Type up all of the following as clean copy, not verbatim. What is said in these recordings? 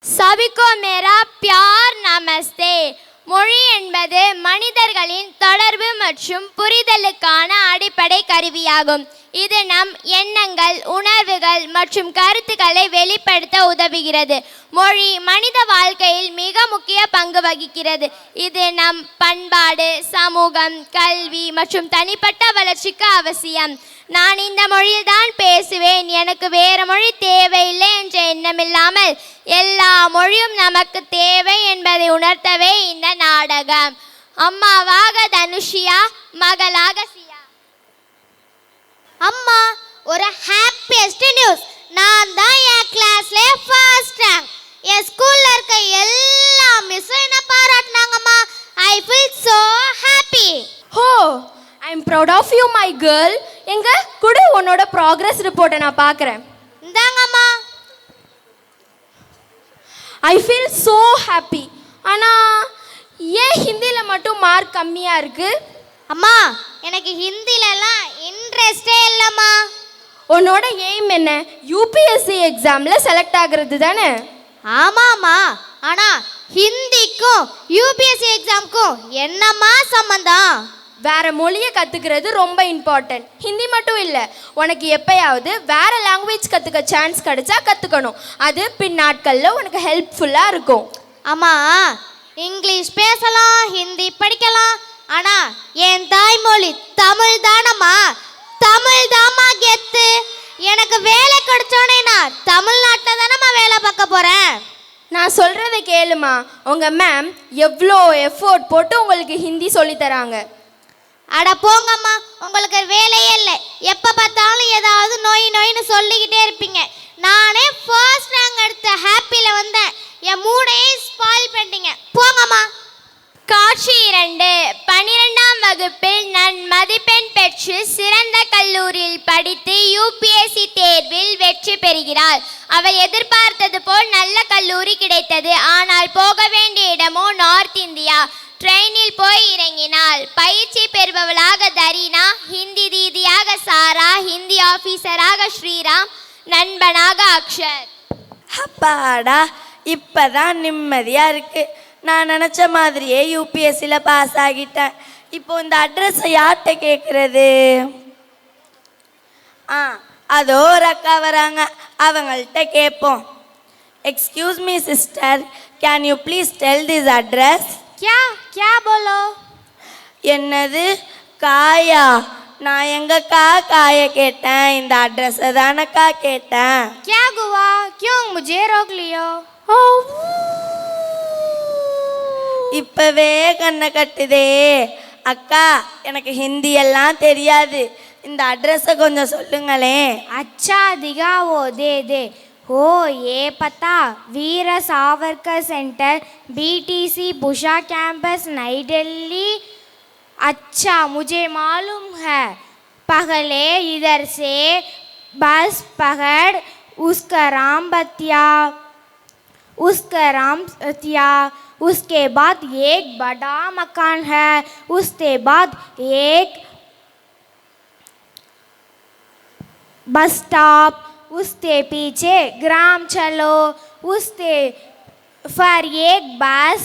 சபிகோ மேரா பியார் நமஸ்தே. மொழி என்பது மனிதர்களின் தொடர்பு மற்றும் புரிதலுக்கான அடிப்படை கருவியாகும். இது நம் எண்ணங்கள், உணர்வுகள் மற்றும் கருத்துக்களை வெளிப்படுத்த உதவுகிறது. மொழி மனித வாழ்க்கையில் மிக முக்கிய பங்கு வகிக்கிறது. இது நம் பண்பாடு, சமூகம், கல்வி மற்றும் தனிப்பட்ட வளர்ச்சிக்கு அவசியம். நான் இந்த மொழியில் தான் பேசுவேன், எனக்கு வேறு மொழி தேவையில்லை என்ற எண்ணமில்லாமல் எல்லா மொழியும் நமக்கு தேவை என்பதை உணர்த்தவே இந்த நாடகம். அம்மாவாக தனுஷியா, மகளாக சியா. அம்மா, ஒரு ஹாப்பியஸ்ட் நியூஸ். நான் தான் என் கிளாஸ்ல ஃபர்ஸ்ட் ரேங்க். என் ஸ்கூல்ல இருக்க எல்லா மிஸ்ஸும் என்ன பாராட்டினாங்கம்மா. I feel so happy. Oh, I am proud of you my girl. எங்க குடு உன்னோட ப்ராக்ரஸ் ரிப்போர்ட்டை நான் பார்க்குறேன். இந்தாங்கம்மா. I feel so happy. ஆனால் ஏன் ஹிந்தியில் மட்டும் மார்க் கம்மியாக இருக்கு? அம்மா, எனக்கு ஹிந்திலலாம் இன்ட்ரெஸ்டே இல்லைம்மா. உன்னோட எய்ம் என்ன? யூபிஎஸ்சி எக்ஸாமில் செலக்ட் ஆகிறது தானே? ஆமாம்மா, ஆனால் ஹிந்திக்கும் யூபிஎஸ்சி எக்ஸாமுக்கும் என்னம்மா சம்மந்தம்? வேற மொழியை கற்றுக்கிறது ரொம்ப இம்பார்ட்டன்ட். ஹிந்தி மட்டும் இல்லை, உனக்கு எப்பயாவது வேற லாங்குவேஜ் கற்றுக்க சான்ஸ் கிடைச்சா கற்றுக்கணும். அது பின்னாட்களில் உனக்கு ஹெல்ப்ஃபுல்லாக இருக்கும். அம்மா, இங்கிலீஷ் பேசலாம், ஹிந்தி படிக்கலாம், ஆனால் என் தாய்மொழி தமிழ் தானம்மா. தமிழ் தாம்மா கெத்து. எனக்கு வேலை கிடைச்சோன்னே நான் தமிழ்நாட்டில் தானம்மா வேலை பார்க்க போகிறேன். நான் சொல்கிறத கேளுமா. உங்கள் மேம் எவ்வளோ எஃபோர்ட் போட்டு உங்களுக்கு ஹிந்தி சொல்லித்தராங்க. அட போங்கம்மா, உங்களுக்கு வேலையே இல்லை. எப்போ பார்த்தாலும் ஏதாவது நோயின்னு சொல்லிக்கிட்டே இருப்பீங்க. நானே ஃபர்ஸ்ட் ரேங்க் எடுத்த ஹாப்பியில் வந்தேன். என் மூடையே ஸ்பாயில் பண்ணிட்டீங்க. போங்கம்மா. காட்சி 2. 12ஆம் வகுப்பில் நான் மதிப்பெண் பெற்று சிறந்த கல்லூரியில் படித்து யூபிஎஸ்சி தேர்வில் வெற்றி பெறுகிறாள். அவள் எதிர்பார்த்தது போல் நல்ல கல்லூரி கிடைத்தது. ஆனால் போக வேண்டிய இடமோ நார்த் இந்தியா. ட்ரெயினில் போய் இறங்கினாள். பயிற்சி பெறுபவளாக தரீனா, ஹிந்தி தீதியாக சாரா, ஹிந்தி ஆஃபீஸராக ஸ்ரீராம், நண்பனாக அக்ஷர். அப்பாடா, இப்போதான் நிம்மதியாக இருக்குது. நான் நினச்ச மாதிரியே யூபிஎஸ்சியில் பாஸ் ஆகிட்டேன். இப்போ இந்த அட்ரஸை யார்கிட்ட கேட்குறது? அதோ ஒரு அக்கா வராங்க, அவங்கள்ட்ட கேட்போம். Excuse me sister, can you please tell this address? क्या बोलो? என்னது காயா? நான் எங்கக்கா காய கேட்டேன், இந்த அட்ரஸை தானக்கா கேட்டேன். क्या हुआ? क्यों मुझे रोक लियो? இப்பவே கண்ணை கட்டுதே. அக்கா, எனக்கு ஹிந்தி எல்லாம் தெரியாது, இந்த அட்ரஸை கொஞ்சம் சொல்லுங்களேன். अच्छा दिखा वो दे हो ये पता वीर सावरकर सेंटर बीटीसी बुशा कैंपस नई दिल्ली. अच्छा मुझे मालूम है. पहले इधर से बस पकड़, उसका राम बतिया, उसके बाद एक बड़ा मकान है, उसके बाद एक बस स्टॉप, उसके पीछे ग्राम चलो, उसके फिर एक बस,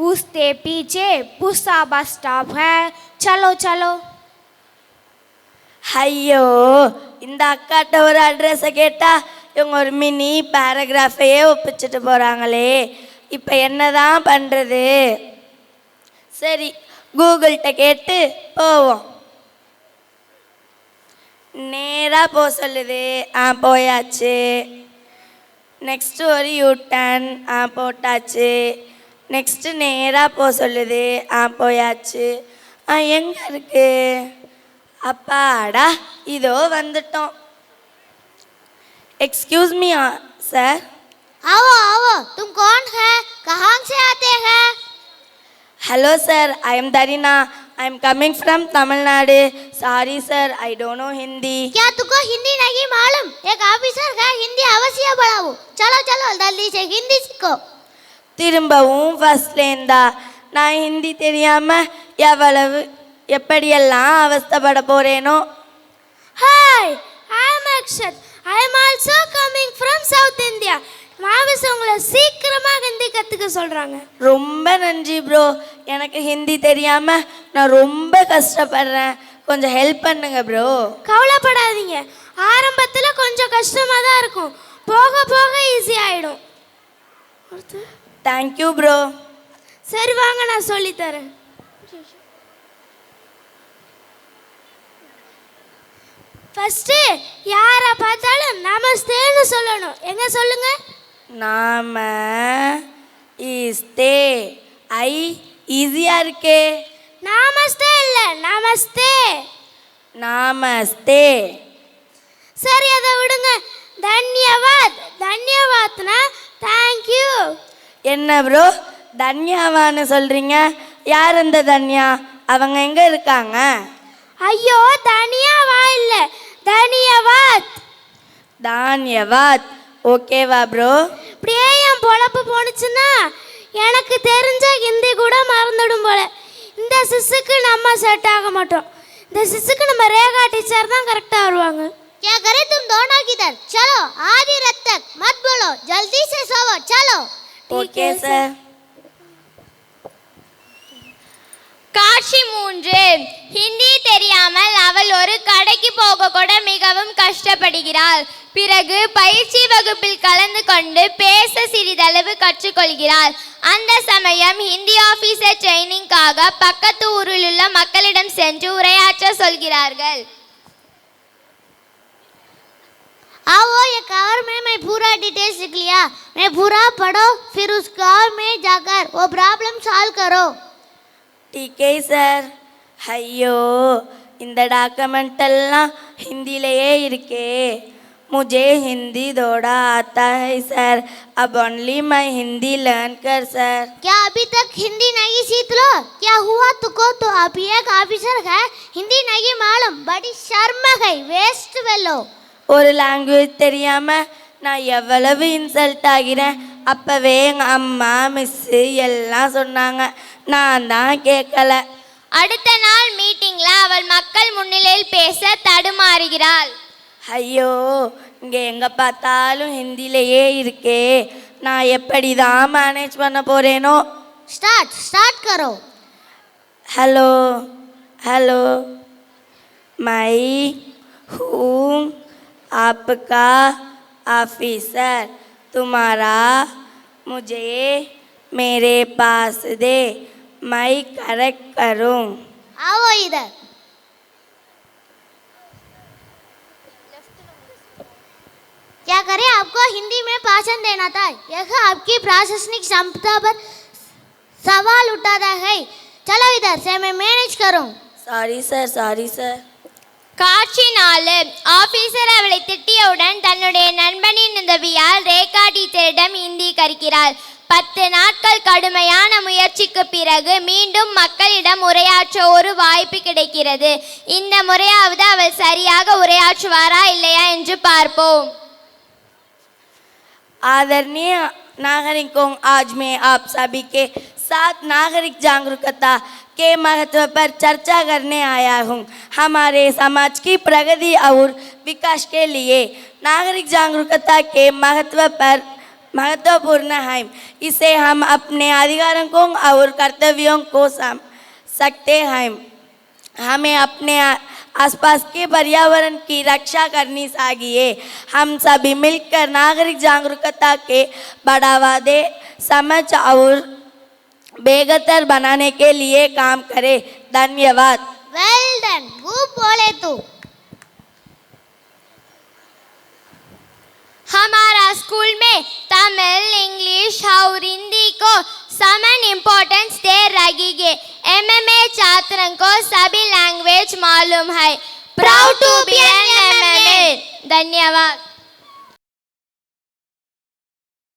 उसके पीछे पुसा बस स्टॉप है. चलो चलो. ஐயோ, இந்த அக்காட்ட ஒரு அட்ரஸை கேட்டால் இவங்க ஒரு மினி பேராகிராஃபையே ஒப்பிச்சுட்டு போகிறாங்களே. இப்போ என்னதான் பண்ணுறது? சரி, கூகுள்கிட்ட கேட்டு போவோம். நேராக போக சொல்லுது. போயாச்சு. நெக்ஸ்ட்டு ஒரு யூட்டன். போட்டாச்சு. நெக்ஸ்ட்டு நேராக போக சொல்லுது. போயாச்சு. எங்கே இருக்கு? அப்பாடா, இதோ வந்துட்டோம். Excuse me sir. आओ आओ, तुम कौन है? कहाँ से आते हैं? Hello sir, I am Darina. I am coming from Tamil Nadu. Sorry sir, I don't know Hindi. क्या तुमको हिंदी नहीं मालूम? एक ऑफिसर है, हिंदी अवश्य बढ़ाओ. चलो चलो जल्दी से हिंदी सीखो. திரும்பவும் ஃபஸ்ட்லேருந்தா? நான் ஹிந்தி தெரியாமல் எவ்வளவு எப்படியெல்லாம் அவஸ்தைப்பட போகிறேனோ. Hi, I am Akshat. I am also coming from South India. மாமிஸ் உங்களை சீக்கிரமா ஹிந்தி கத்துக்க சொல்றாங்க. ரொம்ப நன்றி ப்ரோ. எனக்கு ஹிந்தி தெரியாம நான் ரொம்ப கஷ்டப்படுறேன். கொஞ்சம் ஹெல்ப் பண்ணுங்க ப்ரோ. கவலைப்படாதீங்க, ஆரம்பத்துல கொஞ்சம் கஷ்டமா தான் இருக்கும், போக போக ஈஸி ஆயிடும். Thank you bro. சரி வாங்க, நான் சொல்லித்தரேன். ஃபர்ஸ்ட் யாரை பார்த்தாலும் நமஸ்தேன்னு சொல்லணும். எங்க சொல்லுங்க? நாம இஸ்தே. ஐ ஈஸியா இருக்கே. நமஸ்தே இல்ல, நமஸ்தே. நமஸ்தே. சரி அதை விடுங்க. தன்யவாத். தன்யவாத்னா தேங்க்யூ. என்ன ப்ரோ தன்யாவான்னு சொல்றீங்க? யார் அந்த தன்யா? அவங்க எங்க இருக்காங்க? ஐயோ, தனியாவா இல்ல, தன்யவாத். தான்யவாத். ஓகேவா ப்ரோ? இப்படியே என் பொழப்பு போனுச்சுன்னா எனக்கு தெரிஞ்ச ஹிந்தி கூட மறந்துடும் போல. இந்த சிஸ்ஸுக்கு நம்ம செட் ஆக மாட்டோம். இந்த சிஸ்ஸுக்கு நம்ம ரேகா டீச்சர் தான் கரெக்டா வருவாங்க. क्या करे तुम दोनों किधर? चलो आधी रात तक मत बोलो, जल्दी से सोओ, चलो. Okay sir. காட்சி 3. ஹிந்தி தெரியாமல் அவள் ஒரு கடைக்கு போக கூட மிகவும் கஷ்டப்படுகிறாள். பிறகு பயிற்சி வகுப்பில் கலந்து கொண்டு பேச சிறிதளவு கற்றுக்கொள்கிறாள். அந்த சமயம் ஹிந்தி ஆபீசர் ட்ரைனிங்காக பக்கத்து ஊரில் உள்ள மக்களிடம் சென்று உரையாற்ற சொல்கிறார்கள். आओ, ये कवर में मैं पूरा डिटेल्स लिख लिया, मैं पूरा पढ़ो, फिर उस कवर में जाकर वो प्रॉब्लम सॉल्व करो. DK sir. ஐயோ, இந்த டாக்குமெண்ட் எல்லாம் ஹிந்திலேயே இருக்கே. मुझे हिंदी थोड़ा आता है सर. अब ओनली मैं हिंदी लर्न कर सर. क्या अभी तक हिंदी नहीं सीख लो? क्या हुआ तुको? तो अभी एक ऑफिसर है, हिंदी नहीं मालूम, बड़ी शर्म है, वेस्ट वेलो. ஒரு லாங்குவேஜ் தெரியாம நான் எவ்வளவு இன்சல்ட் ஆகிறேன். அப்பவே எங்கள் அம்மா மிஸ்ஸு எல்லாம் சொன்னாங்க, நான் தான் கேட்கல. அடுத்த நாள் மீட்டிங்ல அவள் மக்கள் முன்னிலையில் பேச தடுமாறுகிறாள். ஐயோ, இங்கே எங்கே பார்த்தாலும் ஹிந்திலேயே இருக்கே. நான் எப்படி தான் மேனேஜ் பண்ண போகிறேனோ. स्टार्ट करो. हेलो हेलो, मैं हूँ आपका ऑफिसर. तुम्हारा मुझे मेरे पास दे, मैं करेक्ट करूँ. आओ इधर. क्या करें? आपको हिंदी में भाषण देना था, यह आपकी प्रशासनिक क्षमता पर सवाल उठाता है. चलो इधर से, मैं मैनेज करूं. Sorry sir, sorry sir. காட்சி 4. ஆபீசர் அவளை திட்டியவுடன் தன்னுடைய நண்பனின் உதவியால் ரேகா டீச்சரிடம் ஹிந்தி கற்கிறாள். 10 நாட்கள் கடுமையான முயற்சிக்கு பிறகு மீண்டும் மக்களிடம் உரையாற்ற ஒரு வாய்ப்பு கிடைக்கிறது. இந்த முறையாவது அவள் சரியாக உரையாற்றுவாரா இல்லையா என்று பார்ப்போம். आदरणीय नागरिकों, आज मैं आप सभी के साथ नागरिक जागरूकता के महत्व पर चर्चा करने आया हूँ. हमारे समाज की प्रगति और विकास के लिए नागरिक जागरूकता के महत्व पर महत्वपूर्ण है. इसे हम अपने अधिकारों को और कर्तव्यों को समझ सकते हैं. हमें अपने आसपास के पर्यावरण की रक्षा करनी चाहिए. हम सभी मिलकर नागरिक जागरूकता के बढ़ावा दे, समझ और बेहतर बनाने के लिए काम करें. धन्यवाद. वेल डन, गुड बोले तू. हमारा स्कूल में तमिल, इंग्लिश और हिंदी को समान इम्पोर्टेंस दे रही है. MMA छात्रों को सभी लैंग्वेज मालूम है. Proud to be an MMA. धन्यवाद.